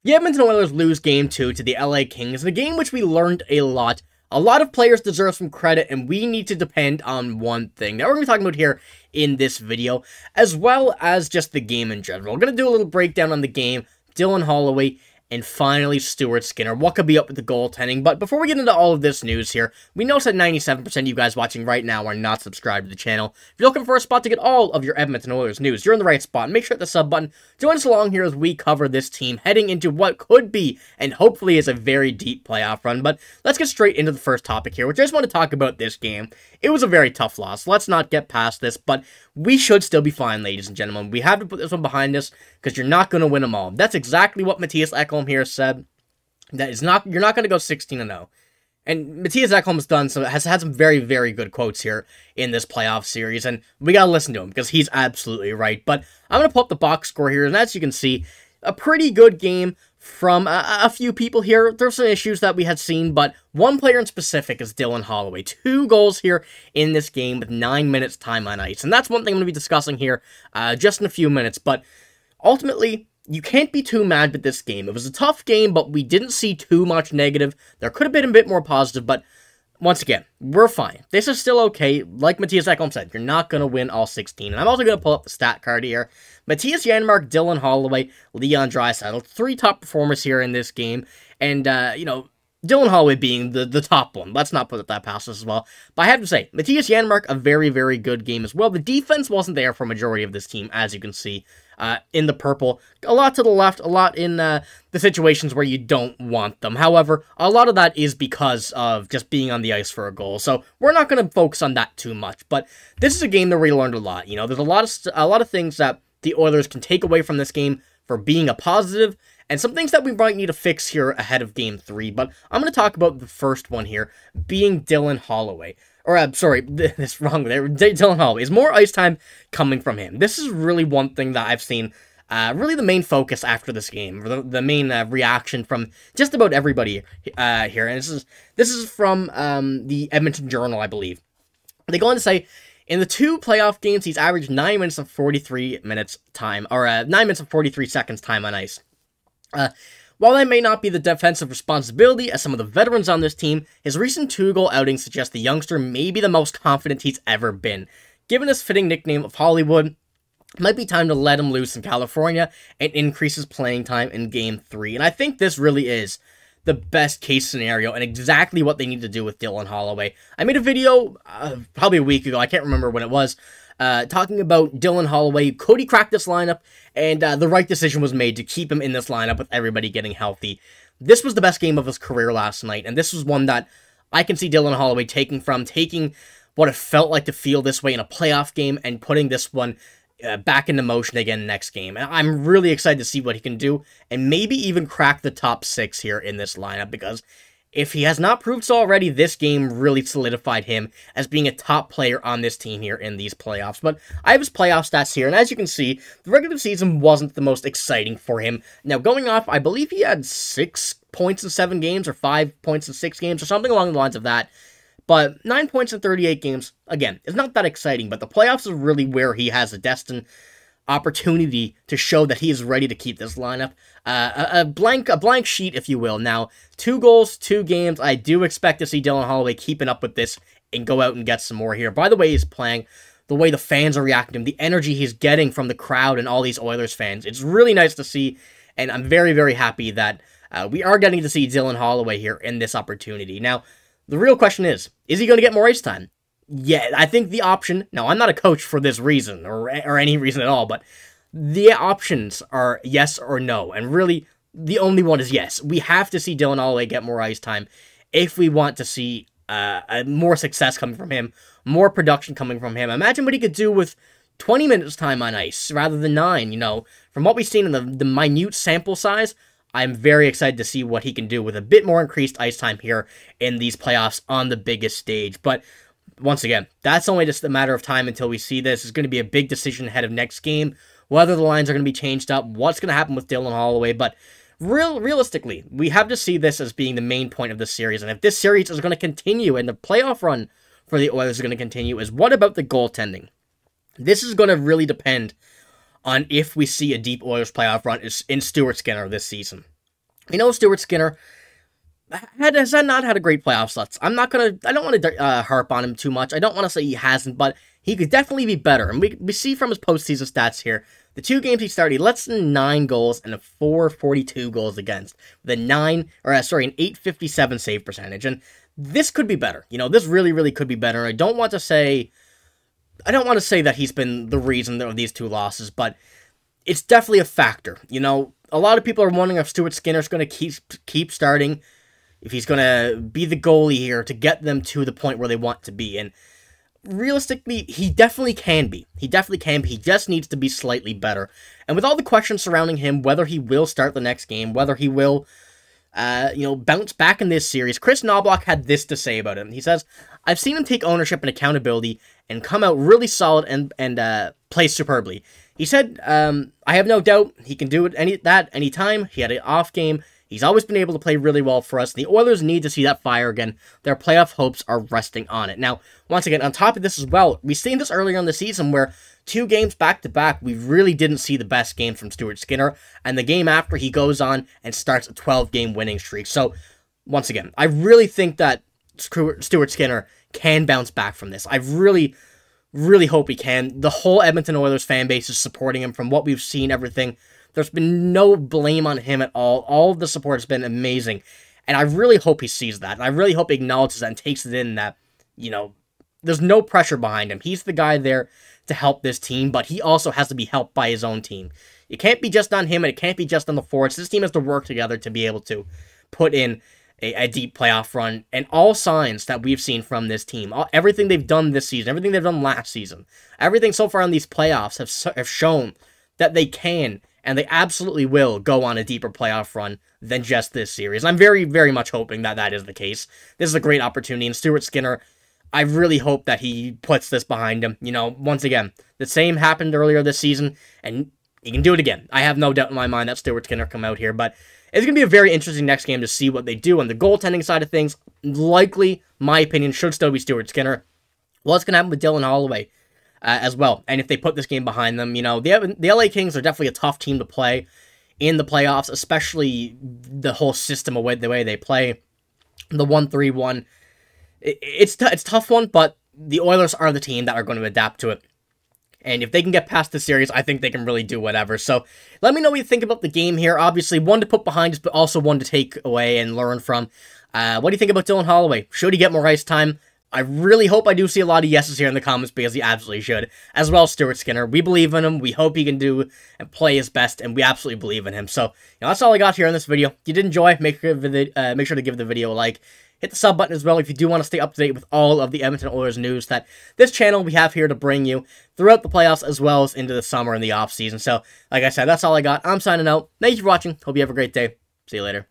The Edmonton Oilers lose Game 2 to the LA Kings in a game which we learned a lot. A lot of players deserve some credit, and we need to depend on one thing that we're going to be talking about here in this video, as well as just the game in general. We're going to do a little breakdown on the game, Dylan Holloway, and finally Stuart Skinner. What could be up with the goaltending? But before we get into all of this news here, we notice that 97% of you guys watching right now are not subscribed to the channel. If you're looking for a spot to get all of your Edmonton Oilers news, you're in the right spot. Make sure to hit the sub button. Join us along here as we cover this team heading into what could be, and hopefully is, a very deep playoff run. But let's get straight into the first topic here, which I just want to talk about this game. It was a very tough loss. Let's not get past this, but we should still be fine, ladies and gentlemen. We have to put this one behind us because you're not going to win them all. That's exactly what Mattias Ekholm here said. That is not, you're not going to go 16-0. And Mattias Ekholm has had some very, very good quotes here in this playoff series, and we got to listen to him because he's absolutely right. But I'm going to pull up the box score here, and as you can see, a pretty good game from a few people here. There's some issues that we had seen, but one player in specific is Dylan Holloway. 2 goals here in this game with 9 minutes time on ice. And that's one thing I'm going to be discussing here just in a few minutes. But ultimately, you can't be too mad with this game. It was a tough game, but we didn't see too much negative. There could have been a bit more positive, but once again, we're fine. This is still okay. Like Mattias Ekholm said, you're not going to win all 16. And I'm also going to pull up the stat card here. Mattias Janmark, Dylan Holloway, Leon Draisaitl, 3 top performers here in this game. And, you know, Dylan Holloway being the top one. Let's not put that past us as well. But I have to say, Mattias Janmark, a very, very good game as well. The defense wasn't there for a majority of this team, as you can see. In the purple, a lot to the left, a lot in the situations where you don't want them. However, a lot of that is because of just being on the ice for a goal, so we're not going to focus on that too much. But this is a game that we learned a lot. You know, there's a lot of things that the Oilers can take away from this game for being a positive, and some things that we might need to fix here ahead of Game 3. But I'm going to talk about the first one here, being Dylan Holloway. Or, sorry, this wrong there. Dylan Holloway. Is more ice time coming from him? This is really one thing that I've seen, really the main focus after this game, or the main reaction from just about everybody here. And this is from the Edmonton Journal, I believe. They go on to say, in the 2 playoff games, he's averaged 9 minutes of 43 minutes time, or 9 minutes of 43 seconds time on ice. While that may not be the defensive responsibility as some of the veterans on this team, his recent 2-goal outings suggest the youngster may be the most confident he's ever been. Given his fitting nickname of Hollywood, it might be time to let him loose in California and increase his playing time in Game 3. And I think this really is the best case scenario and exactly what they need to do with Dylan Holloway. I made a video probably a week ago, I can't remember when it was, talking about Dylan Holloway. Could he crack this lineup? And the right decision was made to keep him in this lineup with everybody getting healthy. This was the best game of his career last night, and this was one that I can see Dylan Holloway taking what it felt like to feel this way in a playoff game and putting this one back into motion again next game. And I'm really excited to see what he can do and maybe even crack the top 6 here in this lineup, because if he has not proved so already, this game really solidified him as being a top player on this team here in these playoffs. But I have his playoff stats here, and as you can see, the regular season wasn't the most exciting for him. Now, going off, I believe he had 6 points in 7 games, or 5 points in 6 games, or something along the lines of that. But 9 points in 38 games, again, is not that exciting, but the playoffs is really where he has a destined opportunity to show that he is ready to keep this lineup. A blank sheet, if you will. Now, 2 goals, 2 games. I do expect to see Dylan Holloway keeping up with this and go out and get some more here. By the way he's playing, the way the fans are reacting to him, the energy he's getting from the crowd and all these Oilers fans, it's really nice to see, and I'm very, very happy that we are getting to see Dylan Holloway here in this opportunity. Now, the real question is he going to get more ice time? Yeah, I think the option... Now, I'm not a coach for this reason, or any reason at all, but the options are yes or no, and really, the only one is yes. We have to see Dylan Holloway get more ice time if we want to see more success coming from him, more production coming from him. Imagine what he could do with 20 minutes time on ice rather than 9, you know. From what we've seen in the minute sample size, I'm very excited to see what he can do with a bit more increased ice time here in these playoffs on the biggest stage. But once again, that's only just a matter of time until we see this. It's going to be a big decision ahead of next game, whether the lines are going to be changed up, what's going to happen with Dylan Holloway. But realistically, we have to see this as being the main point of the series. And if this series is going to continue and the playoff run for the Oilers is going to continue, is what about the goaltending? This is going to really depend on if we see a deep Oilers playoff run in Stuart Skinner this season. Stuart Skinner has not had a great playoff sluts. I don't want to harp on him too much. I don't want to say he hasn't, but he could definitely be better. And we see from his postseason stats here, the 2 games he started, he lets in 9 goals and a 442 goals against, with an 857 save percentage. And this could be better. This really, really could be better. I don't want to say that he's been the reason of these 2 losses, but it's definitely a factor. A lot of people are wondering if Stuart Skinner's going to keep starting, if he's going to be the goalie here to get them to the point where they want to be. And realistically, he definitely can be. He just needs to be slightly better. And with all the questions surrounding him, whether he will start the next game, whether he will, bounce back in this series, Kris Knoblauch had this to say about him. He says, "I've seen him take ownership and accountability and come out really solid and play superbly. He said, I have no doubt he can do it anytime. He had an off game. He's always been able to play really well for us. The Oilers need to see that fire again. Their playoff hopes are resting on it." Now, once again, on top of this as well, we've seen this earlier in the season where 2 games back-to-back, we really didn't see the best game from Stuart Skinner, and the game after, he goes on and starts a 12-game winning streak. So, once again, I really think that Stuart Skinner can bounce back from this. I really hope he can. The whole Edmonton Oilers fan base is supporting him from what we've seen, everything. There's been no blame on him at all. All of the support has been amazing. And I really hope he sees that. I really hope he acknowledges that and takes it in that, there's no pressure behind him. He's the guy there to help this team, but he also has to be helped by his own team. It can't be just on him, and it can't be just on the forwards. This team has to work together to be able to put in a deep playoff run, and all signs that we've seen from this team, everything they've done this season, everything they've done last season, everything so far in these playoffs have shown that they can, and they absolutely will go on a deeper playoff run than just this series. I'm very, very much hoping that that is the case. This is a great opportunity, and Stuart Skinner, I really hope that he puts this behind him. Once again, the same happened earlier this season, and he can do it again. I have no doubt in my mind that Stuart Skinner come out here, but it's going to be a very interesting next game to see what they do. On the goaltending side of things, likely, my opinion, should still be Stuart Skinner. What's going to happen with Dylan Holloway as well? And if they put this game behind them, the LA Kings are definitely a tough team to play in the playoffs, especially the whole system of the way they play. The 1-3-1. It's a tough one, but the Oilers are the team that are going to adapt to it. And if they can get past the series, I think they can really do whatever. So let me know what you think about the game here. Obviously, one to put behind us, but also one to take away and learn from. What do you think about Dylan Holloway? Should he get more ice time? I really hope I do see a lot of yeses here in the comments, because he absolutely should. As well as Stuart Skinner. We believe in him. We hope he can do and play his best, and we absolutely believe in him. So that's all I got here in this video. If you did enjoy, make sure to give the video a like. Hit the sub button as well if you do want to stay up to date with all of the Edmonton Oilers news that this channel we have here to bring you throughout the playoffs as well as into the summer and the off season. So, like I said, that's all I got. I'm signing out. Thank you for watching. Hope you have a great day. See you later.